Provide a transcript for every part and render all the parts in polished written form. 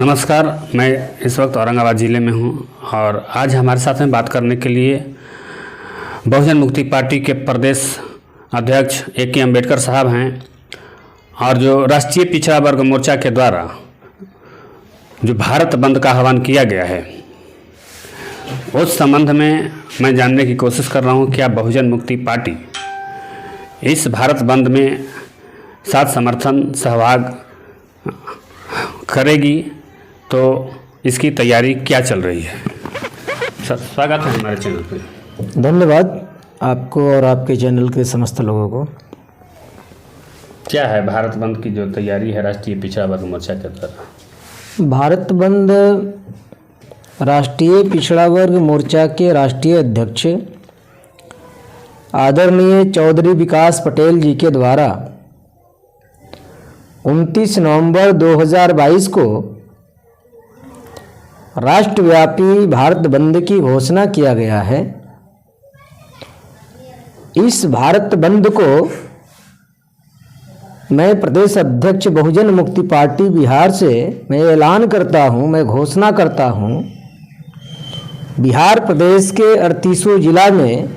नमस्कार, मैं इस वक्त औरंगाबाद ज़िले में हूं और आज हमारे साथ में बात करने के लिए बहुजन मुक्ति पार्टी के प्रदेश अध्यक्ष A.K. अम्बेडकर साहब हैं और जो राष्ट्रीय पिछड़ा वर्ग मोर्चा के द्वारा जो भारत बंद का आह्वान किया गया है उस संबंध में मैं जानने की कोशिश कर रहा हूं क्या बहुजन मुक्ति पार्टी इस भारत बंद में साथ समर्थन सहभाग करेगी, तो इसकी तैयारी क्या चल रही है। सर, स्वागत है हमारे चैनल पे। धन्यवाद आपको और आपके चैनल के समस्त लोगों को। क्या है भारत बंद की जो तैयारी है राष्ट्रीय पिछड़ा वर्ग मोर्चा के द्वारा? भारत बंद राष्ट्रीय पिछड़ा वर्ग मोर्चा के राष्ट्रीय अध्यक्ष आदरणीय चौधरी विकास पटेल जी के द्वारा 29 नवंबर 2022 को राष्ट्रव्यापी भारत बंद की घोषणा किया गया है। इस भारत बंद को मैं प्रदेश अध्यक्ष बहुजन मुक्ति पार्टी बिहार से मैं ऐलान करता हूं, मैं घोषणा करता हूं, बिहार प्रदेश के 38 जिला में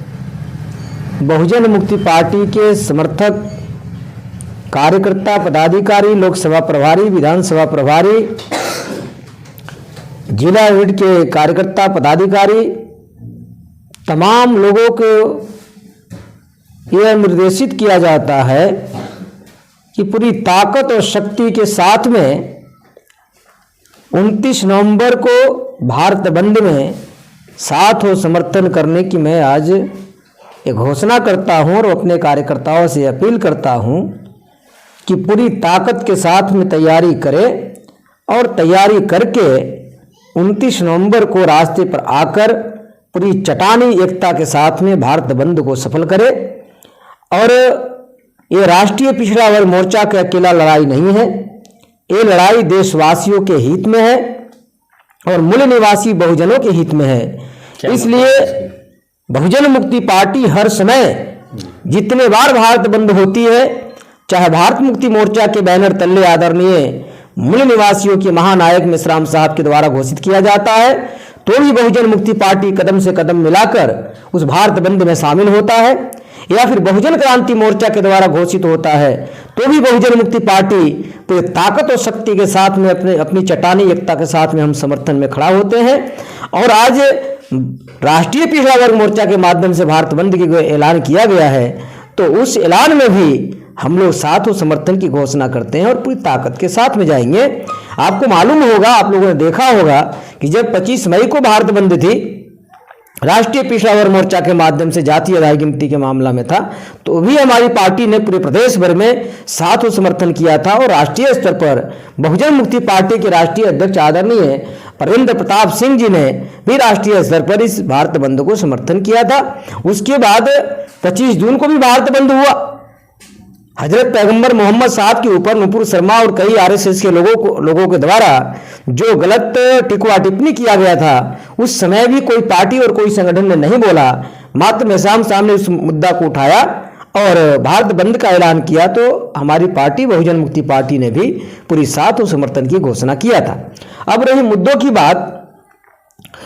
बहुजन मुक्ति पार्टी के समर्थक, कार्यकर्ता, पदाधिकारी, लोकसभा प्रभारी, विधानसभा प्रभारी, जिला यूनिट के कार्यकर्ता पदाधिकारी, तमाम लोगों को यह निर्देशित किया जाता है कि पूरी ताकत और शक्ति के साथ में 29 नवंबर को भारत बंद में साथ हो समर्थन करने की मैं आज एक घोषणा करता हूं और अपने कार्यकर्ताओं से अपील करता हूं कि पूरी ताकत के साथ में तैयारी करें और तैयारी करके 29 नवंबर को रास्ते पर आकर पूरी चटानी एकता के साथ में भारत बंद को सफल करें। और ये राष्ट्रीय पिछड़ा वर्ग मोर्चा का अकेला लड़ाई नहीं है, ये लड़ाई देशवासियों के हित में है और मूल निवासी बहुजनों के हित में है। इसलिए बहुजन मुक्ति पार्टी हर समय जितने बार भारत बंद होती है, चाहे भारत मुक्ति मोर्चा के बैनर तले आदरणीय मूल निवासियों के महानायक मेश्राम साहब के द्वारा घोषित किया जाता है, तो भी बहुजन मुक्ति पार्टी कदम से कदम मिलाकर उस भारत बंद में शामिल होता है, या फिर बहुजन क्रांति मोर्चा के द्वारा घोषित होता है तो भी बहुजन मुक्ति पार्टी पूरी ताकत और शक्ति के साथ में अपनी चट्टानी एकता के साथ में हम समर्थन में खड़ा होते हैं। और आज राष्ट्रीय पिछड़ा वर्ग मोर्चा के माध्यम से भारत बंद की ऐलान किया गया है, तो उस ऐलान में भी हम लोग साथ हो समर्थन की घोषणा करते हैं और पूरी ताकत के साथ में जाएंगे। आपको मालूम होगा, आप लोगों ने देखा होगा कि जब 25 मई को भारत बंद थी, राष्ट्रीय पिछड़ा वर्ग मोर्चा के माध्यम से जातीय आधार गिनती के मामला में था, तो भी हमारी पार्टी ने पूरे प्रदेश भर में साथ हो समर्थन किया था और राष्ट्रीय स्तर पर बहुजन मुक्ति पार्टी के राष्ट्रीय अध्यक्ष आदरणीय परविंदर प्रताप सिंह जी ने भी राष्ट्रीय स्तर पर इस भारत बंद को समर्थन किया था। उसके बाद 25 जून को भी भारत बंद हुआ। हजरत पैगंबर मोहम्मद साहब के ऊपर नुपुर शर्मा और कई आरएसएस के लोगों के द्वारा जो गलत टिकवा टिप्पणी किया गया था, उस समय भी कोई पार्टी और कोई संगठन ने नहीं बोला, मात्र मेश्राम साहब ने उस मुद्दा को उठाया और भारत बंद का ऐलान किया, तो हमारी पार्टी बहुजन मुक्ति पार्टी ने भी पूरी साथ और समर्थन की घोषणा किया था। अब रही मुद्दों की बात,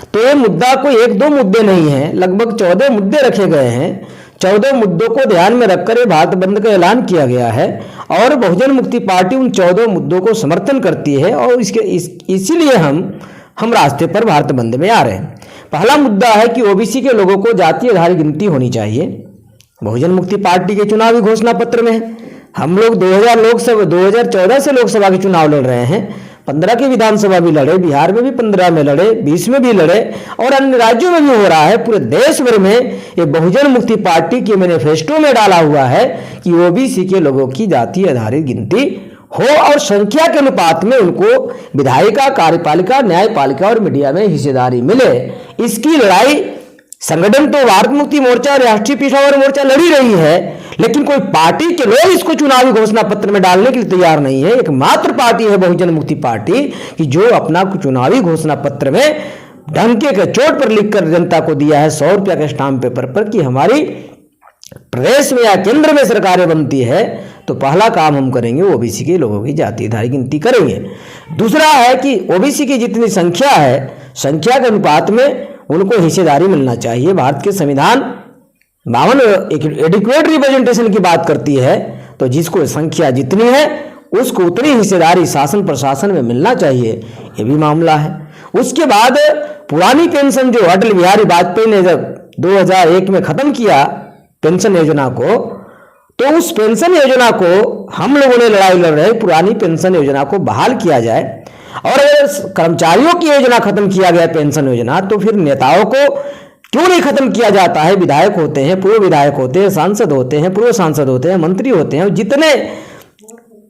तो ये मुद्दा कोई एक दो मुद्दे नहीं है, लगभग 14 मुद्दे रखे गए हैं। 14 मुद्दों को ध्यान में रखकर ये भारत बंद का ऐलान किया गया है और बहुजन मुक्ति पार्टी उन 14 मुद्दों को समर्थन करती है और इसीलिए हम रास्ते पर भारत बंद में आ रहे हैं। पहला मुद्दा है कि ओबीसी के लोगों को जातीय आधारित गिनती होनी चाहिए। बहुजन मुक्ति पार्टी के चुनावी घोषणा पत्र में हम लोग 2014 से लोकसभा के चुनाव लड़ रहे हैं, 15 की विधानसभा भी लड़े, बिहार में भी 15 में लड़े, 20 में भी लड़े और अन्य राज्यों में भी हो रहा है। पूरे देश भर में ये बहुजन मुक्ति पार्टी के मैनिफेस्टो में डाला हुआ है कि ओबीसी के लोगों की जातीय आधारित गिनती हो और संख्या के अनुपात में उनको विधायिका, कार्यपालिका, न्यायपालिका और मीडिया में हिस्सेदारी मिले। इसकी लड़ाई संगठन तो भारत मुक्ति मोर्चा, राष्ट्रीय पिछड़ा वर्ग मोर्चा लड़ी रही है, लेकिन कोई पार्टी के लोग इसको चुनावी घोषणा पत्र में डालने के लिए तैयार नहीं है। एकमात्र पार्टी है बहुजन मुक्ति पार्टी कि जो अपना चुनावी घोषणा पत्र में डंके के चोट पर लिखकर जनता को दिया है 100 रुपया के स्टाम्प पेपर पर कि हमारी प्रदेश में या केंद्र में सरकारें बनती है तो पहला काम हम करेंगे ओबीसी के लोगों की जाति आधारित गिनती करेंगे। दूसरा है कि ओबीसी की जितनी संख्या है, संख्या के अनुपात में उनको हिस्सेदारी मिलना चाहिए। भारत के संविधान 52 एडिक्वेट रिप्रेजेंटेशन की बात करती है, तो जिसको संख्या जितनी है उसको उतनी हिस्सेदारी शासन प्रशासन में मिलना चाहिए, ये भी मामला है। उसके बाद पुरानी पेंशन जो अटल बिहारी वाजपेयी ने जब 2001 में खत्म किया पेंशन योजना को, तो उस पेंशन योजना को हम लोगों ने लड़ाई लड़ रहे, पुरानी पेंशन योजना को बहाल किया जाए। और अगर कर्मचारियों की योजना खत्म किया गया पेंशन योजना, तो फिर नेताओं को क्यों नहीं खत्म किया जाता है? विधायक होते हैं, पूर्व विधायक होते हैं, सांसद होते हैं, पूर्व सांसद होते हैं, मंत्री होते हैं, जितने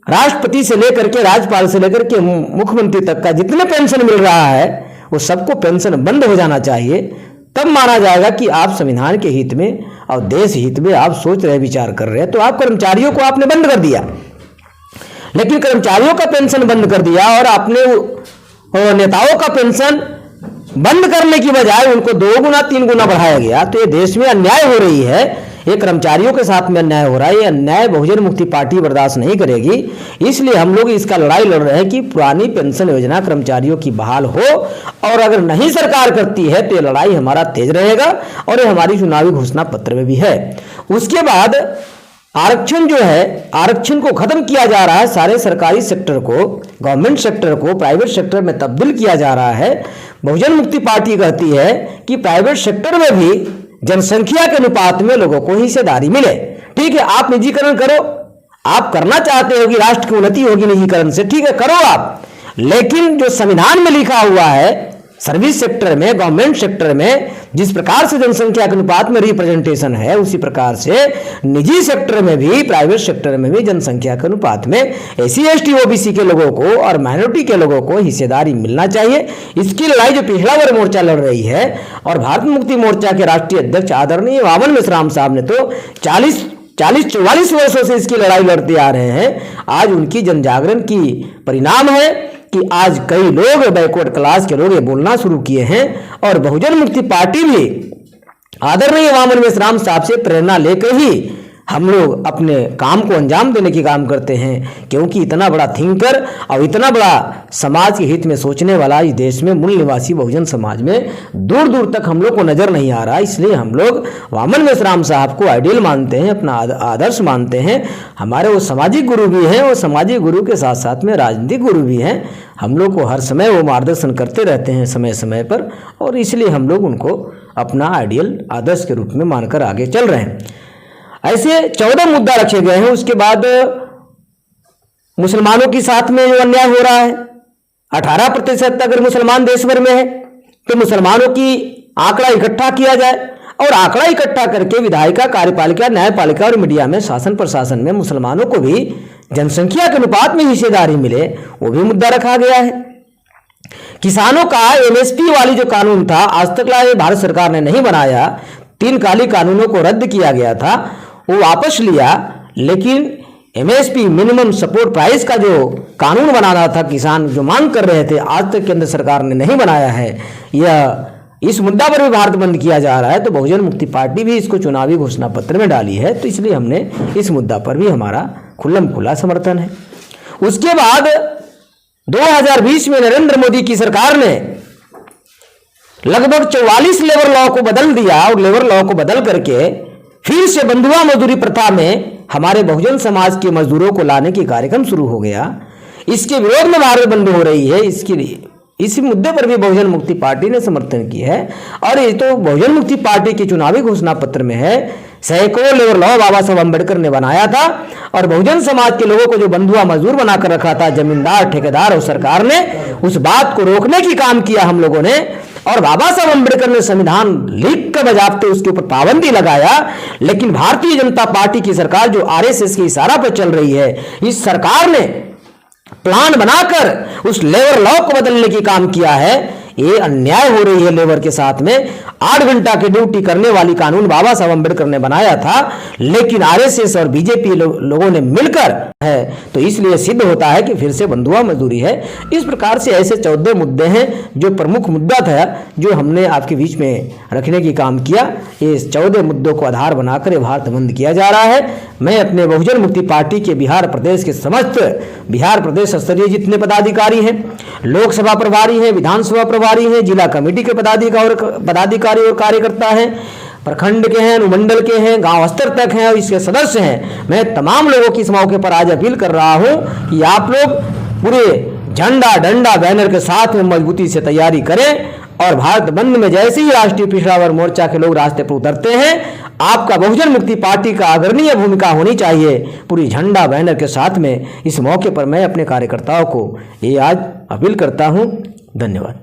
राष्ट्रपति से लेकर के राज्यपाल से लेकर के मुख्यमंत्री तक का जितने पेंशन मिल रहा है वो सबको पेंशन बंद हो जाना चाहिए। तब माना जाएगा कि आप संविधान के हित में और देश हित में आप सोच रहे, विचार कर रहे हैं। तो आप कर्मचारियों को आपने बंद कर दिया, लेकिन कर्मचारियों का पेंशन बंद कर दिया और आपने नेताओं का पेंशन बंद करने की बजाय उनको 2 गुना 3 गुना बढ़ाया गया। तो ये देश में अन्याय हो रही है, ये कर्मचारियों के साथ में अन्याय हो रहा है। ये अन्याय बहुजन मुक्ति पार्टी बर्दाश्त नहीं करेगी। इसलिए हम लोग इसका लड़ाई लड़ रहे हैं कि पुरानी पेंशन योजना कर्मचारियों की बहाल हो, और अगर नहीं सरकार करती है तो ये लड़ाई हमारा तेज रहेगा, और ये हमारी चुनावी घोषणा पत्र में भी है। उसके बाद आरक्षण जो है, आरक्षण को खत्म किया जा रहा है, सारे सरकारी सेक्टर को, गवर्नमेंट सेक्टर को प्राइवेट सेक्टर में तब्दील किया जा रहा है। बहुजन मुक्ति पार्टी कहती है कि प्राइवेट सेक्टर में भी जनसंख्या के अनुपात में लोगों को हिस्सेदारी मिले। ठीक है, आप निजीकरण करो, आप करना चाहते हो कि राष्ट्र की उन्नति होगी निजीकरण से, ठीक है, करो आप, लेकिन जो संविधान में लिखा हुआ है सर्विस सेक्टर में, गवर्नमेंट सेक्टर में जिस प्रकार से जनसंख्या के अनुपात में रिप्रेजेंटेशन है, उसी प्रकार से निजी सेक्टर में भी, प्राइवेट सेक्टर में भी जनसंख्या के अनुपात में एससी एसटी ओबीसी के लोगों को और माइनॉरिटी के लोगों को हिस्सेदारी मिलना चाहिए। इसकी लड़ाई जो पिछड़ा वर्ग मोर्चा लड़ रही है, और भारत मुक्ति मोर्चा के राष्ट्रीय अध्यक्ष आदरणीय वामन मेश्राम साहब ने तो 40-44 वर्षों से इसकी लड़ाई लड़ते आ रहे हैं। आज उनकी जनजागरण की परिणाम है कि आज कई लोग बैकवर्ड क्लास के लोग ये बोलना शुरू किए हैं, और बहुजन मुक्ति पार्टी भी आदरणीय वामन मेश्राम साहब से प्रेरणा लेकर ही हम लोग अपने काम को अंजाम देने की काम करते हैं। क्योंकि इतना बड़ा थिंकर और इतना बड़ा समाज के हित में सोचने वाला इस देश में मूल निवासी बहुजन समाज में दूर दूर तक हम लोग को नजर नहीं आ रहा। इसलिए हम लोग वामन मेश्राम साहब को आइडियल मानते हैं, अपना आदर्श मानते हैं। हमारे वो सामाजिक गुरु भी हैं, और सामाजिक गुरु के साथ साथ में राजनीतिक गुरु भी हैं। हम लोग को हर समय वो मार्गदर्शन करते रहते हैं समय समय पर, और इसलिए हम लोग उनको अपना आइडियल आदर्श के रूप में मानकर आगे चल रहे हैं। ऐसे 14 मुद्दा रखे गए हैं। उसके बाद मुसलमानों के साथ में जो अन्याय हो रहा है, 18% अगर मुसलमान देश भर में है तो मुसलमानों की आंकड़ा इकट्ठा किया जाए, और आंकड़ा इकट्ठा करके विधायिका, कार्यपालिका, न्यायपालिका और मीडिया में, शासन प्रशासन में मुसलमानों को भी जनसंख्या के अनुपात में हिस्सेदारी मिले, वो भी मुद्दा रखा गया है। किसानों का एमएसपी वाली जो कानून था, आज तक भारत सरकार ने नहीं बनाया। 3 काली कानूनों को रद्द किया गया था, वो वापस लिया, लेकिन एमएसपी मिनिमम सपोर्ट प्राइस का जो कानून बनाना था, किसान जो मांग कर रहे थे, आज तक केंद्र सरकार ने नहीं बनाया है। यह इस मुद्दा पर भी भारत बंद किया जा रहा है। तो बहुजन मुक्ति पार्टी भी इसको चुनावी घोषणा पत्र में डाली है, तो इसलिए हमने इस मुद्दा पर भी हमारा खुल्लम खुला समर्थन है। उसके बाद 2020 में नरेंद्र मोदी की सरकार ने लगभग 44 लेबर लॉ को बदल दिया, और लेबर लॉ को बदल करके फिर से बंधुआ मजदूरी प्रथा में हमारे बहुजन समाज के मजदूरों को लाने की कार्यक्रम शुरू हो गया। इसके विरोध में भारत बंद हो रही है। इसी मुद्दे पर भी बहुजन मुक्ति पार्टी ने समर्थन की है, और ये तो बहुजन मुक्ति पार्टी के चुनावी घोषणा पत्र में है। सैकड़ों लेबर लॉ बाबा साहब अम्बेडकर ने बनाया था, और बहुजन समाज के लोगों को जो बंधुआ मजदूर बनाकर रखा था जमींदार, ठेकेदार, और सरकार ने उस बात को रोकने की काम किया हम लोगों ने। और बाबा साहब अम्बेडकर ने संविधान लिख कर बजाते उसके ऊपर पाबंदी लगाया, लेकिन भारतीय जनता पार्टी की सरकार जो आरएसएस के इशारा पर चल रही है, इस सरकार ने प्लान बनाकर उस लेबर लॉ को बदलने की काम किया है। ये अन्याय हो रही है लेबर के साथ में। 8 घंटा की ड्यूटी करने वाली कानून बाबा साहब अम्बेडकर ने बनाया था, लेकिन आरएसएस और बीजेपी लोगों ने मिलकर है, तो इसलिए सिद्ध होता है कि फिर से बंधुआ मजदूरी है। इस प्रकार से ऐसे 14 मुद्दे हैं जो प्रमुख मुद्दा था, जो हमने आपके बीच में रखने की काम किया। ये 14 मुद्दों को आधार बनाकर भारत बंद किया जा रहा है। मैं अपने बहुजन मुक्ति पार्टी के बिहार प्रदेश के समस्त बिहार प्रदेश स्तरीय जितने पदाधिकारी हैं, लोकसभा प्रभारी हैं, विधानसभा प्रभारी हैं, जिला कमेटी के पदाधिकारी और कार्यकर्ता हैं, प्रखंड के हैं, अनुमंडल के हैं, गांव स्तर तक हैं और इसके सदस्य हैं, मैं तमाम लोगों की इस मौके पर आज अपील कर रहा हूं कि आप लोग पूरे झंडा डंडा बैनर के साथ में मजबूती से तैयारी करें और भारत बंद में जैसे ही राष्ट्रीय पिछड़ा वर्ग मोर्चा के लोग रास्ते पर उतरते हैं, आपका बहुजन मुक्ति पार्टी का अग्रणीय भूमिका होनी चाहिए पूरी झंडा बैनर के साथ में। इस मौके पर मैं अपने कार्यकर्ताओं को ये आज अपील करता हूं। धन्यवाद।